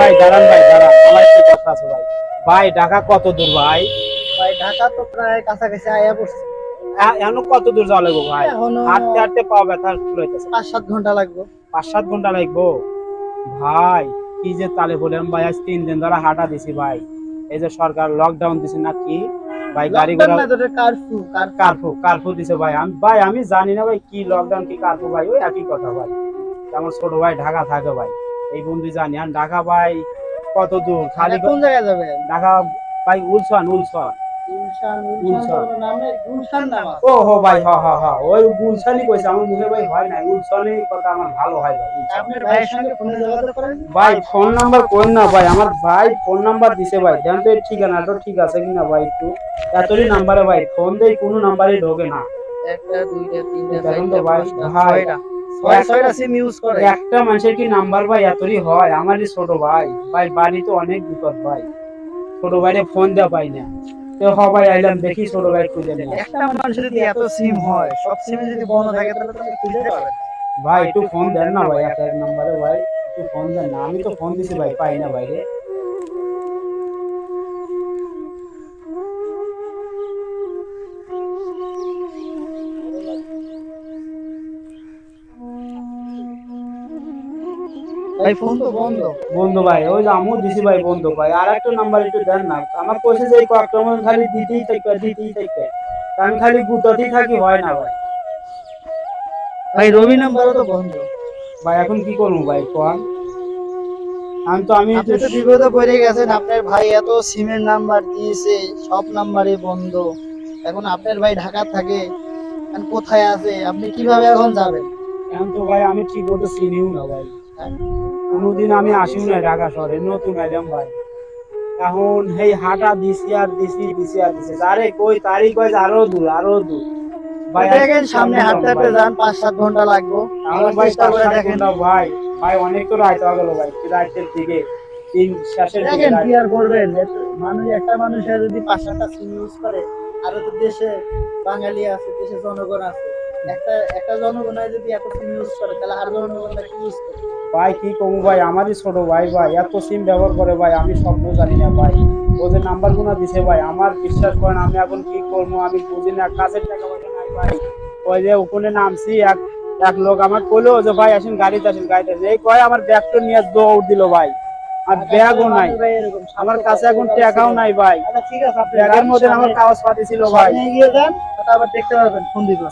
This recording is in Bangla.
ভাই দাঁড়ান আমার একটু কথা আছে ভাই। ভাই ঢাকা কত দূর ভাই? ভাই ঢাকা তো প্রায় কাছাকাছি আয়া পড়ছে। এখনো কত দূর যাওয়া লাগবো ভাই? এখনো হাঁটতে হাঁটতে পা ব্যথা শুরু হইতেছে। 5-7 ঘন্টা লাগবে। 5-7 ঘন্টা লাগবো ভাই। কি যে তালে বললাম ভাই, আজ 3 দিন ধরে হাঁটা দিছি ভাই। এই যে সরকার লকডাউন দিছে না কি ভাই, গাড়ি লকডাউন ঘোড়া না, তোদের কারফিউ কার্ফু দিছে ভাই। আমি জানি না ভাই কি লকডাউন কি কার্ফু ভাই, ওই একই কথা ভাই। আমার ছোট ভাই ঢাকা থাকে ভাই, এই বন্ধু জানি। আর ঢাকা ভাই কত দূর? খালি কোন জায়গায় যাবে? ঢাকা ভাই উলসান গুলশান তো উলসান। কোনো নাম নেই, গুলশান নাম ও আছে। হো ভাই, হ ওই গুলশানই কইছে আমার মুখে ভাই, হয় না উলসানই কথা আমার ভালো হয় ভাই। আপনার ভাইয়ের সঙ্গে ফোনে যোগাযোগ করেন। ভাই ফোন নাম্বার কোন না ভাই, আমার ভাই ফোন নাম্বার দিছে ভাই। দেন তো এর ঠিকানাটা ঠিক আছে কিনা ভাই একটু। এতই নাম্বারে ভাই ফোন দেই, কোনো নাম্বারই ঢোকে না। একটা দুইটা তিনটা দেখুন তো চারটা ভাই, পাঁচটা ভাই ছয়টা ছয়টা সিম ইউজ করে। একটা মানুষের কি নাম্বার ভাই এতই হয়? আমারই ছোট ভাই, ভাই বাড়ি তো অনেক বিপদ ভাই। ছোট ভাইরে ফোন দেওয়া পাই না। তো সবাই আইলাম দেখি ছোট ভাই খুঁজে নিয়ে আসে। একটা মানুষের যদি এত সিম হয়, সব সিমে যদি বন্ধ থাকে তাহলে তো আপনি খুঁজে পাবেন। ভাই একটু ফোন দেন না ভাই, এক এক নাম্বারে ভাই একটু ফোন দেন না। আমি তো ফোন দিছি ভাই, পাই না ভাই রে। ভাই ফোন তো বন্ধ। বন্ধু ভাই ওই যে আমিও দিছি ভাই বন্ধু ভাই, আর একটা নাম্বার একটু দেন না। আমার কইছে যে এই আক্রমণ খালি দিতেই থাকে। তা আমি খালি গুতাতেই থাকি, হয় না ভাই। ভাই রবি নাম্বারও তো বন্ধ। ভাই এখন কি করবো ভাই কোন? আমি আপনি তো বিপদে পড়ে গেছেন, আপনার ভাই এত সিমের নাম্বার দিয়েছে, সব নাম্বারই বন্ধ। এখন আপনার ভাই ঢাকা থাকে, এখন কোথায় আছে, আপনি কিভাবে এখন যাবেন? এখন তো ভাই আমি ঠিক মতো চিনিও না ভাই। কোনোদিন আমি আসিও না ঢাকা শহরে, নতুন আইলাম ভাই। এখন এই হাঁটা দিছি আরে কই তারিখ কয় যে আরো দূর ভাই। দেখেন সামনে হাঁটতে হাঁটতে যান, 5-7 ঘন্টা লাগবে। তাহলে আবার ভাই চেষ্টা করে 5-7 দেখেন। ঘন্টা ভাই। ভাই অনেক তো রাত হয়ে গেল ভাই, রাতের দিকে তিন শেষের দিকে দেখেন কি আর করবেন, মানুষ একটা মানুষের যদি 5-7টা সিম ইউজ করে, আরো তো দেশে বাঙালি আছে, দেশে জনগণ আছে। একটা জনগণ যদি এত সিম ইউজ করে, তাহলে আর জনগণটা কি ইউজ করে? ভাই কি কমু ভাই, আমারই ছোট ভাই ভাই এত সিম ব্যবহার করে ভাই, আমি সব জানি না ভাই। ওদের নাম্বার গুলো দিছে ভাই, আমার বিশ্বাস করেন আমি এখন কি করবো আমি বুঝি না। কাজের টাকা পয়সা নাই ভাই। ওই যে ওখানে নামছি, এক এক লোক আমার কইলো যে ভাই আসেন গাড়িতে এই কয় আমার ব্যাগটা নিয়ে দৌড় দিল ভাই। আর ব্যাগও নাই আমার কাছে, এখন টাকাও নাই ভাই। আচ্ছা ঠিক আছে, আপনি ব্যাগের মধ্যে আমার কাগজ পাতি ছিল ভাই। সামনে এগিয়ে যান, ওটা আবার দেখতে পারবেন ফোন দিতে।